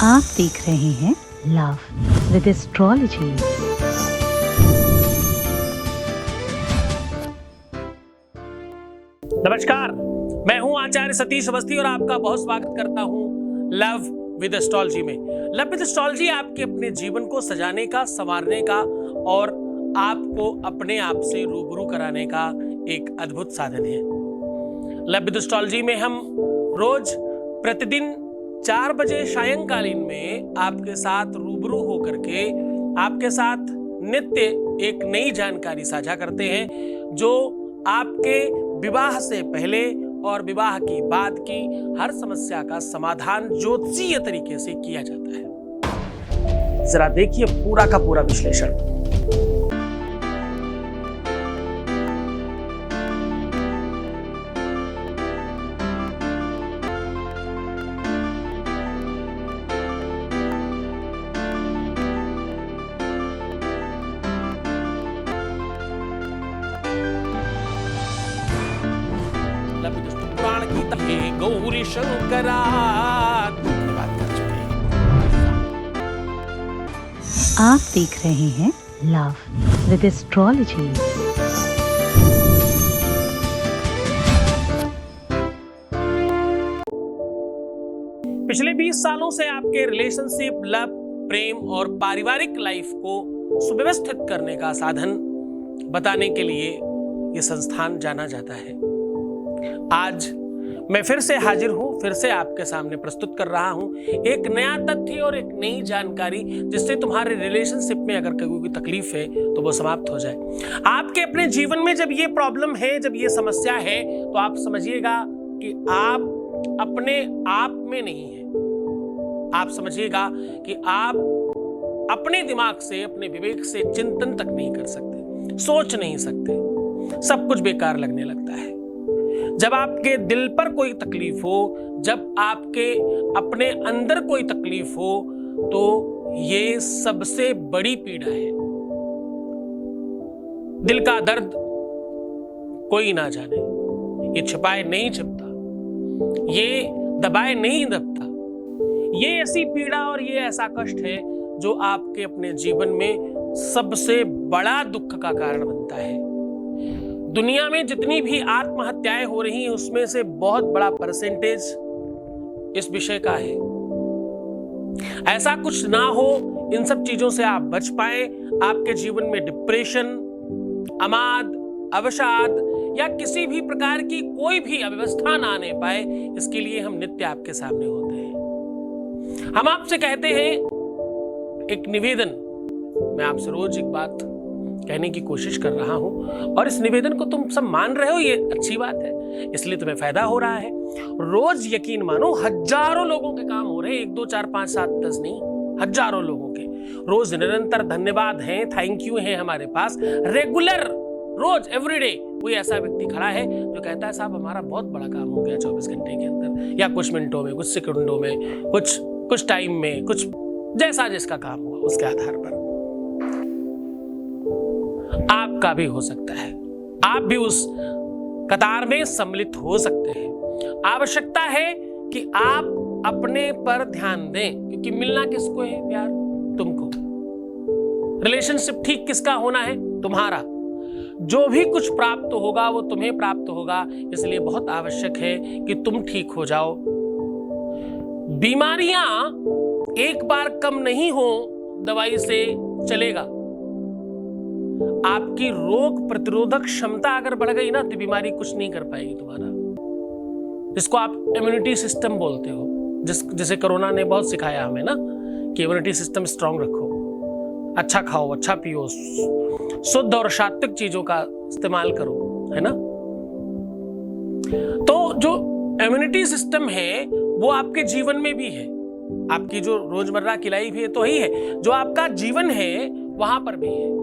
आप देख रहे हैं लव विद एस्ट्रोलॉजी। नमस्कार, मैं हूं आचार्य सतीश अवस्थी और आपका बहुत स्वागत करता हूं लव विद एस्ट्रोलॉजी में। लव विद एस्ट्रोलॉजी आपके अपने जीवन को सजाने का, संवारने का और आपको अपने आप से रूबरू कराने का एक अद्भुत साधन है। लव विद एस्ट्रोलॉजी में हम रोज प्रतिदिन 4 बजे सायंकालीन में आपके साथ रूबरू होकर के आपके साथ नित्य एक नई जानकारी साझा करते हैं जो आपके विवाह से पहले और विवाह के बाद की हर समस्या का समाधान ज्योतिषीय तरीके से किया जाता है। जरा देखिए पूरा का पूरा विश्लेषण। पुराण की गौरी शंकरा बात कर चुके हैं। आप देख रहे हैं लव विद एस्ट्रोलॉजी। पिछले 20 सालों से आपके रिलेशनशिप, लव, प्रेम और पारिवारिक लाइफ को सुव्यवस्थित करने का साधन बताने के लिए यह संस्थान जाना जाता है। आज मैं फिर से हाजिर हूं, फिर से आपके सामने प्रस्तुत कर रहा हूं एक नया तथ्य और एक नई जानकारी जिससे तुम्हारे रिलेशनशिप में अगर कोई तकलीफ है तो वो समाप्त हो जाए। आपके अपने जीवन में जब ये प्रॉब्लम है, जब ये समस्या है, तो आप समझिएगा कि आप अपने आप में नहीं है। आप समझिएगा कि आप अपने दिमाग से, अपने विवेक से चिंतन तक नहीं कर सकते, सोच नहीं सकते, सब कुछ बेकार लगने लगता है। जब आपके दिल पर कोई तकलीफ हो, जब आपके अपने अंदर कोई तकलीफ हो, तो ये सबसे बड़ी पीड़ा है। दिल का दर्द कोई ना जाने, ये छिपाए नहीं छिपता, ये दबाए नहीं दबता। ये ऐसी पीड़ा और ये ऐसा कष्ट है जो आपके अपने जीवन में सबसे बड़ा दुख का कारण बनता है। दुनिया में जितनी भी आत्महत्याएं हो रही हैं उसमें से बहुत बड़ा परसेंटेज इस विषय का है। ऐसा कुछ ना हो, इन सब चीजों से आप बच पाए, आपके जीवन में डिप्रेशन, अमाद, अवसाद या किसी भी प्रकार की कोई भी अव्यवस्था ना आने पाए, इसके लिए हम नित्य आपके सामने होते हैं। हम आपसे कहते हैं एक निवेदन, मैं आपसे रोज एक बात कहने की कोशिश कर रहा हूं और इस निवेदन को तुम सब मान रहे हो, ये अच्छी बात है, इसलिए तुम्हें फायदा हो रहा है। रोज यकीन मानो हजारों लोगों के काम हो रहे हैं, 1 2 4 5 7 10 नहीं, हजारों लोगों के रोज निरंतर धन्यवाद हैं, थैंक यू है हमारे पास। रेगुलर रोज एवरीडे कोई ऐसा व्यक्ति खड़ा है जो कहता है साहब हमारा बहुत बड़ा काम हो गया 24 घंटे के अंदर, या कुछ मिनटों में, कुछ सेकंडों में, कुछ टाइम में, कुछ जैसा जिसका काम हुआ उसके आधार पर आपका भी हो सकता है। आप भी उस कतार में सम्मिलित हो सकते हैं। आवश्यकता है कि आप अपने पर ध्यान दें, क्योंकि मिलना किसको है प्यार? तुमको। रिलेशनशिप ठीक किसका होना है? तुम्हारा। जो भी कुछ प्राप्त होगा वो तुम्हें प्राप्त होगा, इसलिए बहुत आवश्यक है कि तुम ठीक हो जाओ। बीमारियां एक बार कम नहीं हो दवाई से चलेगा। आपकी रोग प्रतिरोधक क्षमता अगर बढ़ गई ना तो बीमारी कुछ नहीं कर पाएगी तुम्हारा, जिसको आप इम्यूनिटी सिस्टम बोलते हो। जैसे कोरोना ने बहुत सिखाया हमें ना कि इम्यूनिटी सिस्टम स्ट्रांग रखो, अच्छा खाओ, अच्छा पियो, शुद्ध और सात्विक चीजों का इस्तेमाल करो, है ना। तो जो इम्यूनिटी सिस्टम है वो आपके जीवन में भी है, आपकी जो रोजमर्रा की लाइफ है तो ही है, जो आपका जीवन है वहां पर भी है।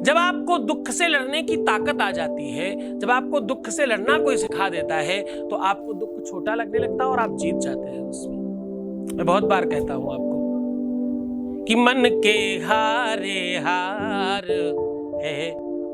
जब आपको दुख से लड़ने की ताकत आ जाती है, जब आपको दुख से लड़ना कोई सिखा देता है, तो आपको दुख छोटा लगने लगता है और आप जीत जाते हैं उसमें। मैं बहुत बार कहता हूं आपको कि मन के हारे हार है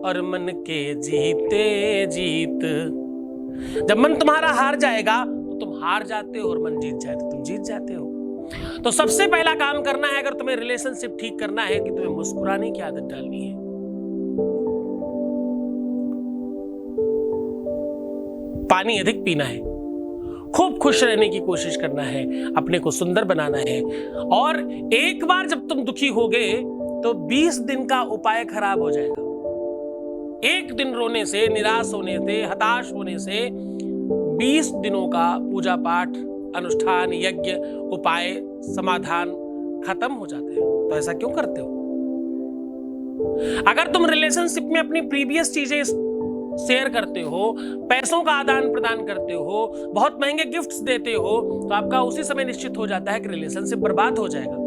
और मन के जीते जीत। जब मन तुम्हारा हार जाएगा तो तुम हार जाते हो और मन जीत जाए तो तुम जीत जाते हो। तो सबसे पहला काम करना है, अगर तुम्हें रिलेशनशिप ठीक करना है, कि तुम्हें मुस्कुराने की आदत डालनी है। पानी अधिक पीना है, खूब खुश रहने की कोशिश करना है, अपने को सुंदर बनाना है। और एक बार जब तुम दुखी होगे तो 20 दिन का उपाय खराब हो जाएगा। एक दिन रोने से, निराश होने से, हताश होने से 20 दिनों का पूजा पाठ, अनुष्ठान, यज्ञ, उपाय, समाधान खत्म हो जाते हैं। तो ऐसा क्यों करते हो? अगर तुम रिलेशनशिप में अपनी प्रीवियस चीजें शेयर करते हो, पैसों का आदान प्रदान करते हो, बहुत महंगे गिफ्ट्स देते हो, तो आपका उसी समय निश्चित हो जाता है कि रिलेशनशिप बर्बाद हो जाएगा।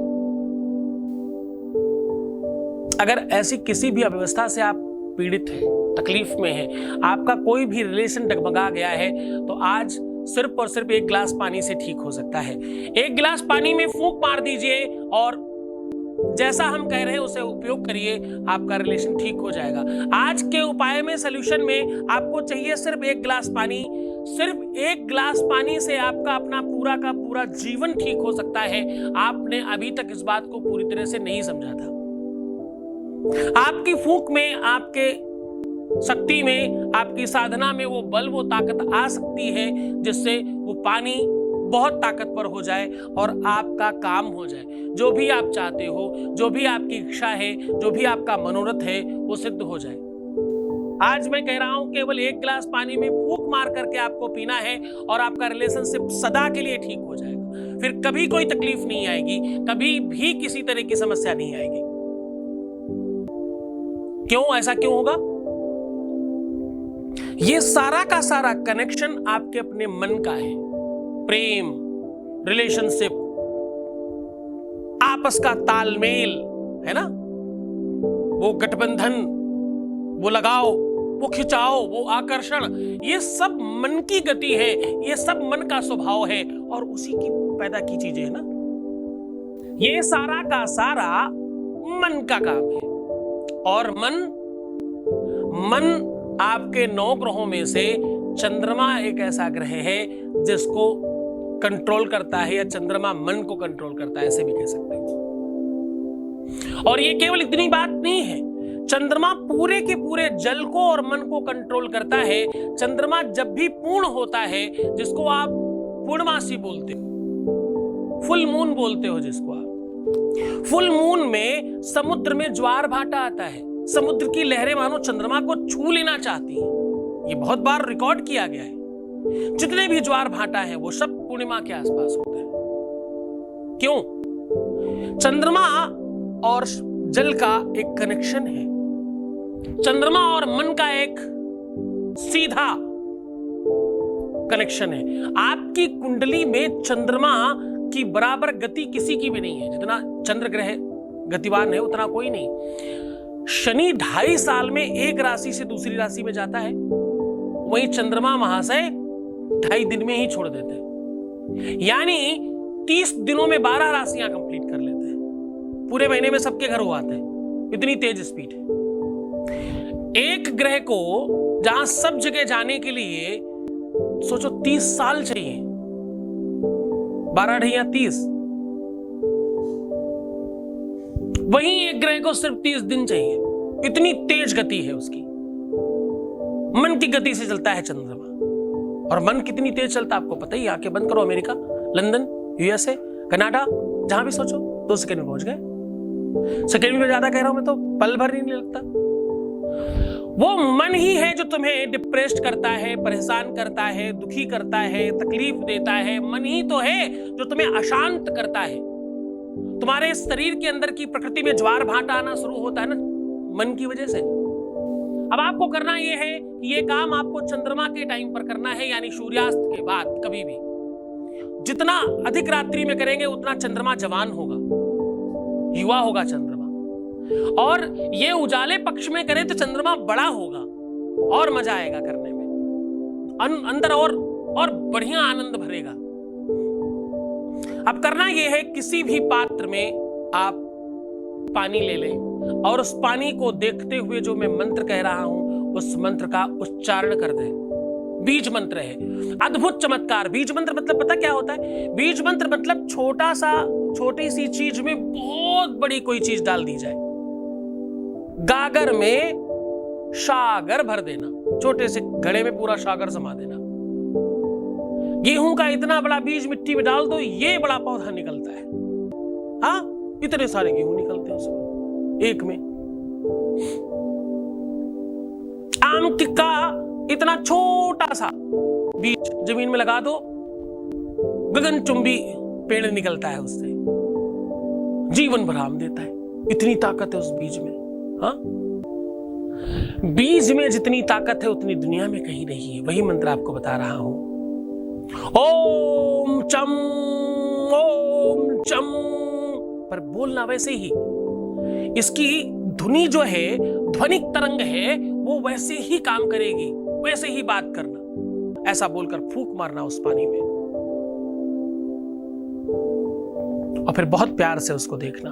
अगर ऐसी किसी भी अव्यवस्था से आप पीड़ित हैं, तकलीफ में हैं, आपका कोई भी रिलेशन डगमगा गया है, तो आज सिर्फ और सिर्फ एक गिलास पानी से ठीक हो सकता है। एक गिलास पानी में फूंक मार दीजिए और जैसा हम कह रहे हैं उसे उपयोग करिए, आपका रिलेशन ठीक हो जाएगा। आज के उपाय में, सॉल्यूशन में आपको चाहिए सिर्फ एक गिलास पानी। सिर्फ एक गिलास पानी से आपका अपना पूरा का पूरा जीवन ठीक हो सकता है। आपने अभी तक इस बात को पूरी तरह से नहीं समझा था। आपकी फूंक में, आपके शक्ति में, आपकी साधना में वो बल, वो ताकत आ सकती है जिससे वो पानी बहुत ताकतवर हो जाए और आपका काम हो जाए। जो भी आप चाहते हो, जो भी आपकी इच्छा है, जो भी आपका मनोरथ है, वो सिद्ध हो जाए। आज मैं कह रहा हूं, केवल एक गिलास पानी में फूंक मार करके आपको पीना है और आपका रिलेशनशिप सदा के लिए ठीक हो जाएगा। फिर कभी कोई तकलीफ नहीं आएगी, कभी भी किसी तरह की समस्या नहीं आएगी। क्यों? ऐसा क्यों होगा? ये सारा का सारा कनेक्शन आपके अपने मन का है। प्रेम, रिलेशनशिप, आपस का तालमेल है ना, वो गठबंधन, वो लगाव, वो खिंचाव, वो आकर्षण, ये सब मन की गति है, ये सब मन का स्वभाव है और उसी की पैदा की चीजें है ना। ये सारा का सारा मन का काम है। और मन आपके 9 ग्रहों में से चंद्रमा एक ऐसा ग्रह है जिसको कंट्रोल करता है, या चंद्रमा मन को कंट्रोल करता है, ऐसे भी कह सकते हैं। और ये केवल इतनी बात नहीं है, चंद्रमा पूरे के पूरे जल को और मन को कंट्रोल करता है। चंद्रमा जब भी पूर्ण होता है, जिसको आप पूर्णमासी बोलते हो, फुल मून बोलते हो जिसको आप, फुल मून में समुद्र में ज्वार भाटा आता है। समुद्र की लहरें मानो चंद्रमा को छू लेना चाहती हैं। ये बहुत बार रिकॉर्ड किया गया है। जितने भी ज्वार भाटा है वो सब पूर्णिमा के आसपास होते हैं। क्यों? चंद्रमा और जल का एक कनेक्शन है। चंद्रमा और मन का एक सीधा कनेक्शन है। आपकी कुंडली में चंद्रमा की बराबर गति किसी की भी नहीं है। जितना चंद्र ग्रह गतिवान है उतना कोई नहीं। शनि 2.5 साल में एक राशि से दूसरी राशि में जाता है, वहीं चंद्रमा महाशय 2.5 दिन में ही छोड़ देते हैं। यानी 30 दिनों में 12 राशियां कंप्लीट कर लेते हैं। पूरे महीने में सबके घर हो आते हैं, इतनी तेज स्पीड है। एक ग्रह को जहां सब जगह जाने के लिए सोचो 30 साल चाहिए, 12 ढैया 30, वहीं एक ग्रह को सिर्फ 30 दिन चाहिए। इतनी तेज गति है उसकी। मन की गति से चलता है चंद्रमा। और मन कितनी तेज चलता है आपको पता ही। आंखें बंद करो, अमेरिका, लंदन, यूएसए, कनाडा, जहां भी सोचो 2 सेकंड में पहुंच गए। सेकंड में ज्यादा कह रहा हूं मैं तो, पल भर नहीं लगता। वो मन ही है जो तुम्हें डिप्रेस्ड करता है, परेशान करता है, दुखी करता है, तकलीफ देता है। मन ही तो है जो तुम्हें अशांत करता है। तुम्हारे शरीर के अंदर की प्रकृति में ज्वार भाटा आना शुरू होता है ना, मन की वजह से। अब आपको करना यह है कि ये काम आपको चंद्रमा के टाइम पर करना है, यानी सूर्यास्त के बाद। कभी भी जितना अधिक रात्रि में करेंगे उतना चंद्रमा जवान होगा, युवा होगा चंद्रमा। और ये उजाले पक्ष में करें तो चंद्रमा बड़ा होगा और मजा आएगा करने में, अंदर और बढ़िया आनंद भरेगा। अब करना यह है, किसी भी पात्र में आप पानी ले लें और उस पानी को देखते हुए जो मैं मंत्र कह रहा हूं उस मंत्र का उच्चारण कर दें। बीज मंत्र है, अद्भुत चमत्कार। बीज मंत्र मतलब पता क्या होता है? बीज मंत्र मतलब छोटी सी चीज में बहुत बड़ी कोई चीज डाल दी जाए। गागर में सागर भर देना, छोटे से घड़े में पूरा सागर समा देना। गेहूं का इतना बड़ा बीज मिट्टी में डाल दो, ये बड़ा पौधा निकलता है। हाँ, इतने सारे गेहूं निकलते हैं उसमें एक में। आम का इतना छोटा सा बीज जमीन में लगा दो, गगनचुंबी पेड़ निकलता है उससे, जीवन भर आम देता है। इतनी ताकत है उस बीज में। हाँ, बीज में जितनी ताकत है उतनी दुनिया में कहीं नहीं है। वही मंत्र आपको बता रहा हूं। ओम चम, ओम चम, पर बोलना वैसे ही। इसकी धुनी जो है, ध्वनिक तरंग है, वो वैसे ही काम करेगी, वैसे ही बात करना। ऐसा बोलकर फूंक मारना उस पानी में, और फिर बहुत प्यार से उसको देखना,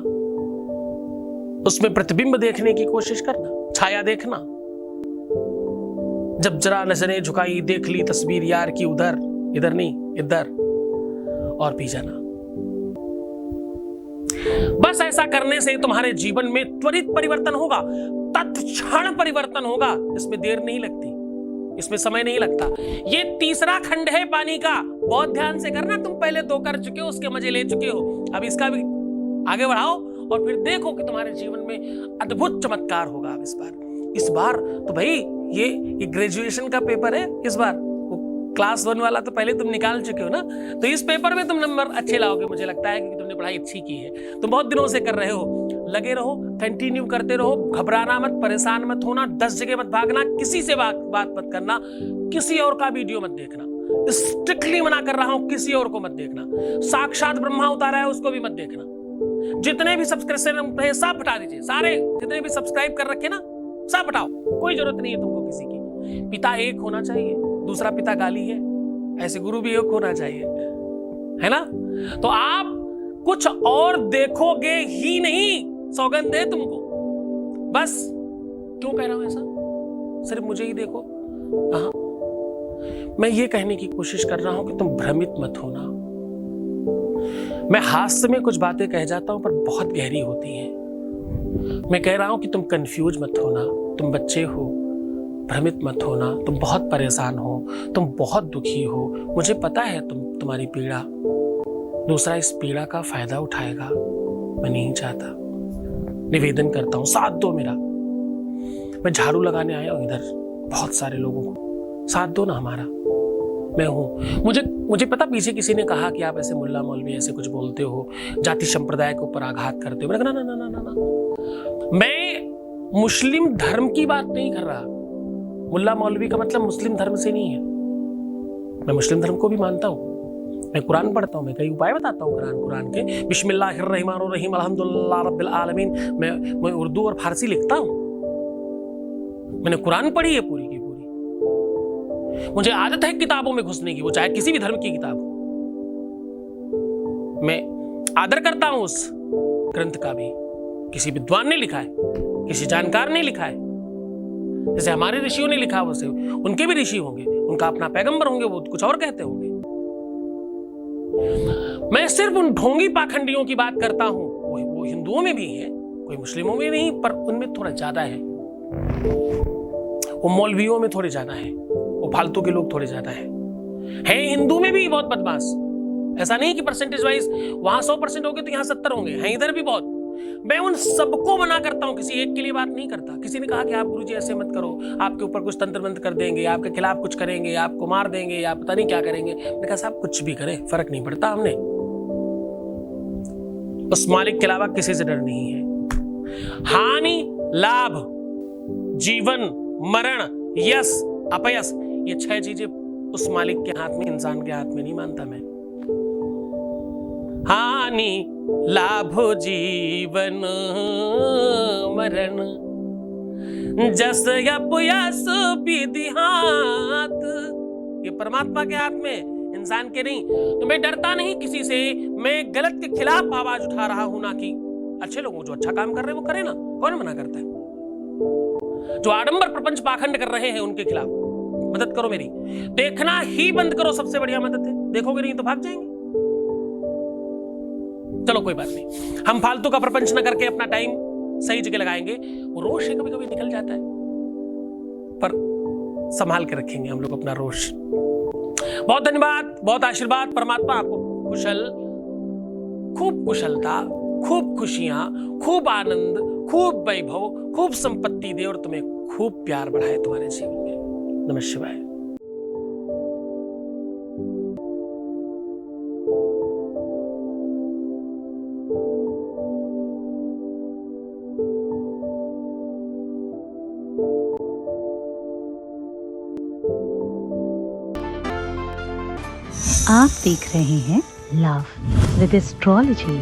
उसमें प्रतिबिंब देखने की कोशिश करना, छाया देखना। जब जरा नजरें झुकाई, देख ली तस्वीर यार की उधर, इधर नहीं इधर, और पी जाना। बस ऐसा करने से तुम्हारे जीवन में त्वरित परिवर्तन होगा, तत्क्षण परिवर्तन होगा। इसमें देर नहीं लगती, इसमें समय नहीं लगता। ये तीसरा खंड है पानी का, बहुत ध्यान से करना। तुम पहले 2 कर चुके हो, उसके मजे ले चुके हो, अब इसका भी आगे बढ़ाओ और फिर देखो कि तुम्हारे जीवन में अद्भुत चमत्कार होगा। इस बार तो भाई ये ग्रेजुएशन का पेपर है। इस बार वो क्लास 1 वाला तो पहले तुम निकाल चुके हो ना, तो इस पेपर में तुम नंबर अच्छे लाओगे, मुझे लगता है, क्योंकि तुमने पढ़ाई अच्छी की है। तुम बहुत दिनों से कर रहे हो, लगे रहो, कंटिन्यू करते रहो, घबराना मत, परेशान मत होना, 10 जगह मत भागना, किसी से बात मत करना, किसी और का वीडियो मत देखना। स्ट्रिक्टली मना कर रहा हूं, किसी और को मत देखना। साक्षात ब्रह्मा उतारा है उसको भी मत देखना। जितने भी सब्सक्रिप्शन है सब हटा दीजिए, सारे जितने भी सब्सक्राइब कर रखे ना सब हटाओ, कोई जरूरत नहीं है तुमको किसी की। पिता एक होना चाहिए, दूसरा पिता गाली है, ऐसे गुरु भी एक होना चाहिए, है ना? तो आप कुछ और देखोगे ही नहीं, सौगंध है तुमको। बस क्यों कह रहा हूं ऐसा? सिर्फ मुझे ही देखो। हाँ, मैं ये कहने की कोशिश कर रहा हूं कि तुम भ्रमित मत होना। मैं हास्य में कुछ बातें कह जाता हूं पर बहुत गहरी होती हैं। मैं कह रहा हूं कि तुम कंफ्यूज मत होना, तुम बच्चे हो, भ्रमित मत होना। तुम बहुत परेशान हो, तुम बहुत दुखी हो, मुझे पता है तुम्हारी पीड़ा। दूसरा इस पीड़ा का फायदा उठाएगा, मैं नहीं चाहता। निवेदन करता हूं, साथ दो मेरा। मैं झाड़ू लगाने आया हूं इधर, बहुत सारे लोगों को साथ दो ना हमारा। मैं हूं, मुझे पता पीछे किसी ने कहा कि आप ऐसे मुल्ला मौलवी ऐसे कुछ बोलते हो, जाति संप्रदाय के ऊपर आघात करते हो। मैंने कहा ना ना ना ना, मैं मुस्लिम धर्म की बात नहीं कर रहा। मुल्ला मौलवी का मतलब मुस्लिम धर्म से नहीं है। मैं मुस्लिम धर्म को भी मानता हूं, मैं कुरान पढ़ता हूं, मैं कई उपाय बताता हूं कुरान के। बिस्मिल्लाहिर्रहमानिर्रहीम अल्हम्दुलिल्लाह रब्बिल आलमीन। मैं उर्दू और फारसी लिखता हूं, मैंने कुरान पढ़ी है पूरी की पूरी। मुझे आदत है किताबों में घुसने की, वो चाहे किसी भी धर्म की किताब हो। मैं आदर करता हूं उस ग्रंथ का भी। किसी विद्वान ने लिखा है, किसी जानकार ने लिखा है, जैसे हमारे ऋषियों ने लिखा, वैसे उनके भी ऋषि होंगे, उनका अपना पैगंबर होंगे, वो कुछ और कहते होंगे। मैं सिर्फ उन ढोंगी पाखंडियों की बात करता हूं, वो हिंदुओं में भी है, कोई मुस्लिमों में नहीं, पर उनमें थोड़ा ज्यादा है। वो मौलवियों में थोड़े ज्यादा है, वो फालतू के लोग थोड़े ज्यादा है हिंदू में भी बहुत बदमाश। ऐसा नहीं कि परसेंटेज वाइज वहां 100% होंगे तो यहाँ 70 होंगे, हैं इधर भी बहुत। मैं उन सबको मना करता हूं, किसी एक के लिए बात नहीं करता। किसी ने कहा कि आप गुरुजी ऐसे मत करो, आपके ऊपर कुछ तंत्र मंत्र कर देंगे, आपके खिलाफ कुछ करेंगे, आपको मार देंगे, या पता नहीं क्या करेंगे। मैंने कहा साहब कुछ भी करें, फर्क नहीं पड़ता। हमने उस मालिक के अलावा किसी से डर नहीं है। हानि लाभ, जीवन मरण, यश अपयश, ये 6 चीजें उस मालिक के हाथ में, इंसान के हाथ में नहीं मानता मैं। हानि लाभ जीवन मरण, जस अपयश विधि हाथ, ये परमात्मा के हाथ में, इंसान के नहीं। तो मैं डरता नहीं किसी से, मैं गलत के खिलाफ आवाज उठा रहा हूं, ना कि अच्छे लोग जो अच्छा काम कर रहे हैं वो करे ना, कौन मना करता है। जो आडंबर प्रपंच पाखंड कर रहे हैं उनके खिलाफ मदद करो मेरी। देखना ही बंद करो, सबसे बढ़िया मदद है। देखोगे नहीं तो भाग जाएंगे। चलो कोई बात नहीं, हम फालतू का प्रपंच न करके अपना टाइम सही जगह लगाएंगे। वो रोष है कभी कभी निकल जाता है, पर संभाल के रखेंगे हम लोग अपना रोष। बहुत धन्यवाद, बहुत आशीर्वाद। परमात्मा आपको कुशल, खूब कुशलता, खूब खुशियां, खूब आनंद, खूब वैभव, खूब संपत्ति दे और तुम्हें खूब प्यार बढ़ाए तुम्हारे जीवन में। नमः शिवाय। आप देख रहे हैं लव विद एस्ट्रोलॉजी।